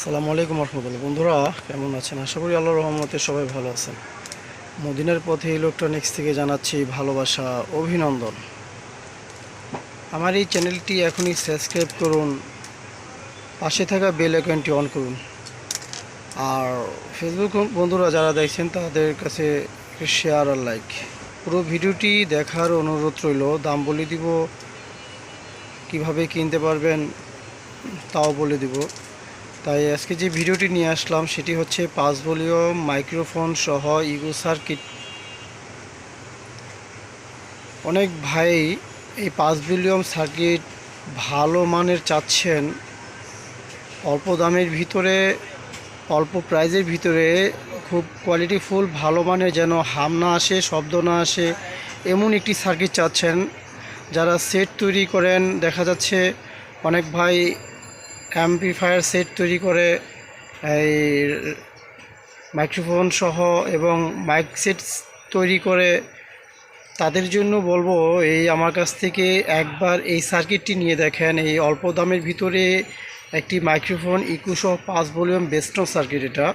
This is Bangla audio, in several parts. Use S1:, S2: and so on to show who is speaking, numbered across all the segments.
S1: আসসালামু আলাইকুম রহমতুল্লাহ। বন্ধুরা কেমন আছেন? আশা করি আল্লাহর রহমতে সবাই ভালো আছেন। মদিনার পথে ইলেকট্রনিক্স থেকে জানাচ্ছি ভালোবাসা, অভিনন্দন। আমার এই চ্যানেলটি এখনই সাবস্ক্রাইব করুন, পাশে থাকা বেল আইকনটি অন করুন। আর ফেসবুক বন্ধুরা যারা দেখছেন তাদের কাছে শেয়ার আর লাইক। পুরো ভিডিওটি দেখার অনুরোধ রইল। দাম বলে দিব, কিভাবে কিনতে পারবেন তাও বলে দিব। তাই আজকে যে ভিডিওটি নিয়ে আসলাম সেটি হচ্ছে 5 ভলিউম মাইক্রোফোন সহ ইগো সার্কিট। অনেক ভাই এই 5 ভলিউম সার্কিট ভালো মানের চাচ্ছেন, অল্প দামের ভিতরে, অল্প প্রাইজের ভিতরে, খুব কোয়ালিটিফুল ভালো মানের, যেন হাম না আসে, শব্দ না আসে, এমন একটি সার্কিট চাচ্ছেন। যারা সেট তৈরি করেন, দেখা যাচ্ছে অনেক ভাই অ্যাম্পলিফায়ার সেট তৈরি করে, এই মাইক্রোফোন সহ এবং মাইক সেট তৈরি করে। তাদের জন্য বলবো এই আমার কাছ থেকে একবার এই সার্কিটটি নিয়ে দেখেন। এই অল্প দামের ভিতরে একটি মাইক্রোফোন ইকো সহ 5 ভলিউম বেস্টন সার্কিট। এটা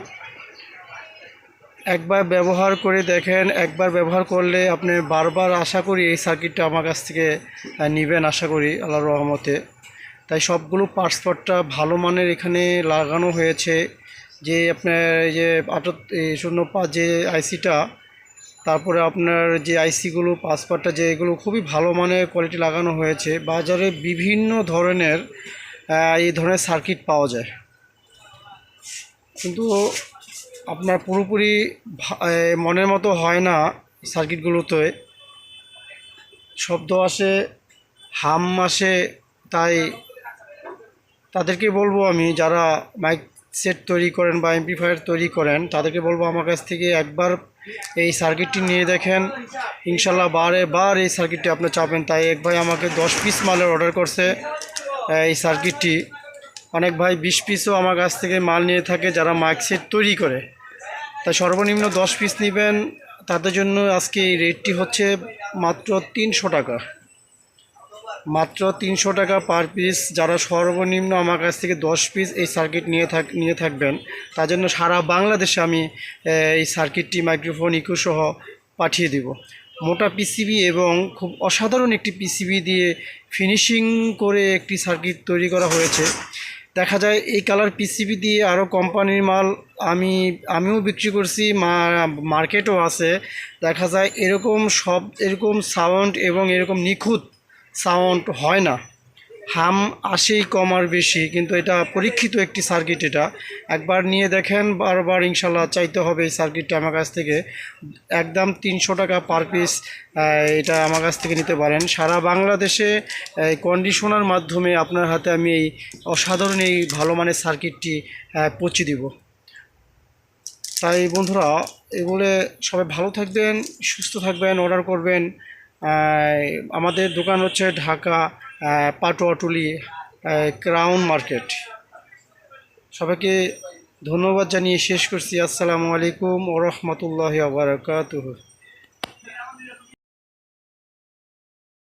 S1: একবার ব্যবহার করে দেখেন। একবার ব্যবহার করলে আপনি বারবার আশা করি এই সার্কিটটা আমার কাছ থেকে নেবেন, আশা করি আল্লাহর রহমতে। তাই সবগুলো পার্টসটা ভালো মানের এখানে লাগানো হয়েছে। যে আপনার এই যে 805 যে আইসিটা, তারপরে আপনার যে আইসিগুলো পাসপার্টটা, যে এগুলো খুবই ভালো মানের কোয়ালিটি লাগানো হয়েছে। বাজারে বিভিন্ন ধরনের এই ধরনের সার্কিট পাওয়া যায়, কিন্তু আপনার পুরোপুরি মনের মতো হয় না। সার্কিটগুলোতে শব্দ আসে, হাম আসে। তাই তাদেরকে বলবো, আমি যারা মাইক সেট তৈরি করেন বা এমপ্লিফায়ার তৈরি করেন, তাদেরকে বলবো আমার কাছ থেকে একবার এই সার্কিটটি নিয়ে দেখেন। ইনশাল্লাহ বারে বার এই সার্কিটটি আপনি চাবেন। তাই এক ভাই আমাকে 10 পিস মালের অর্ডার করছে এই সার্কিটটি। অনেক ভাই 20 পিসও আমার কাছ থেকে মাল নিয়ে থাকে যারা মাইক সেট তৈরি করে। তাই সর্বনিম্ন 10 পিস নেবেন। তাদের জন্য আজকে এই রেটটি হচ্ছে মাত্র 300 টাকা, মাত্র 300 টাকা পার পিস। যারা সর্বনিম্ন আমার কাছ থেকে 10 পিস এই সার্কিট নিয়ে থাকবেন, তার জন্য সারা বাংলাদেশে আমি এই সার্কিটটি মাইক্রোফোন ইকো সহ পাঠিয়ে দিব। মোটা পিসিবি এবং খুব অসাধারণ একটি পিসিবি দিয়ে ফিনিশিং করে একটি সার্কিট তৈরি করা হয়েছে। দেখা যায় এই কালার পিসিবি দিয়ে আরও কোম্পানির মাল আমিও বিক্রি করছি, মার্কেটও আছে। দেখা যায় এরকম সাউন্ড এবং এরকম নিখুঁত সাউন্ড হয় না, হাম আসেই কম আর বেশি। কিন্তু এটা পরীক্ষিত একটি সার্কিট। এটা একবার নিয়ে দেখেন, বারবার ইনশাল্লাহ চাইতে হবে এই সার্কিটটা আমার কাছ থেকে। একদম 300 টাকা পার পিস এটা আমার কাছ থেকে নিতে পারেন। সারা বাংলাদেশে কন্ডিশনার মাধ্যমে আপনার হাতে আমি এই অসাধারণ এই ভালো মানের সার্কিটটি পৌঁছে দিব। তাই বন্ধুরা, এগুলো সবাই ভালো থাকবেন, সুস্থ থাকবেন, অর্ডার করবেন। আমাদের দোকান হচ্ছে ঢাকা পাটুয়াটুলি ক্রাউন মার্কেট। সবাইকে ধন্যবাদ জানিয়ে শেষ করছি। আসসালামু আলাইকুম ওয়া রাহমাতুল্লাহি ওয়া বারাকাতুহু।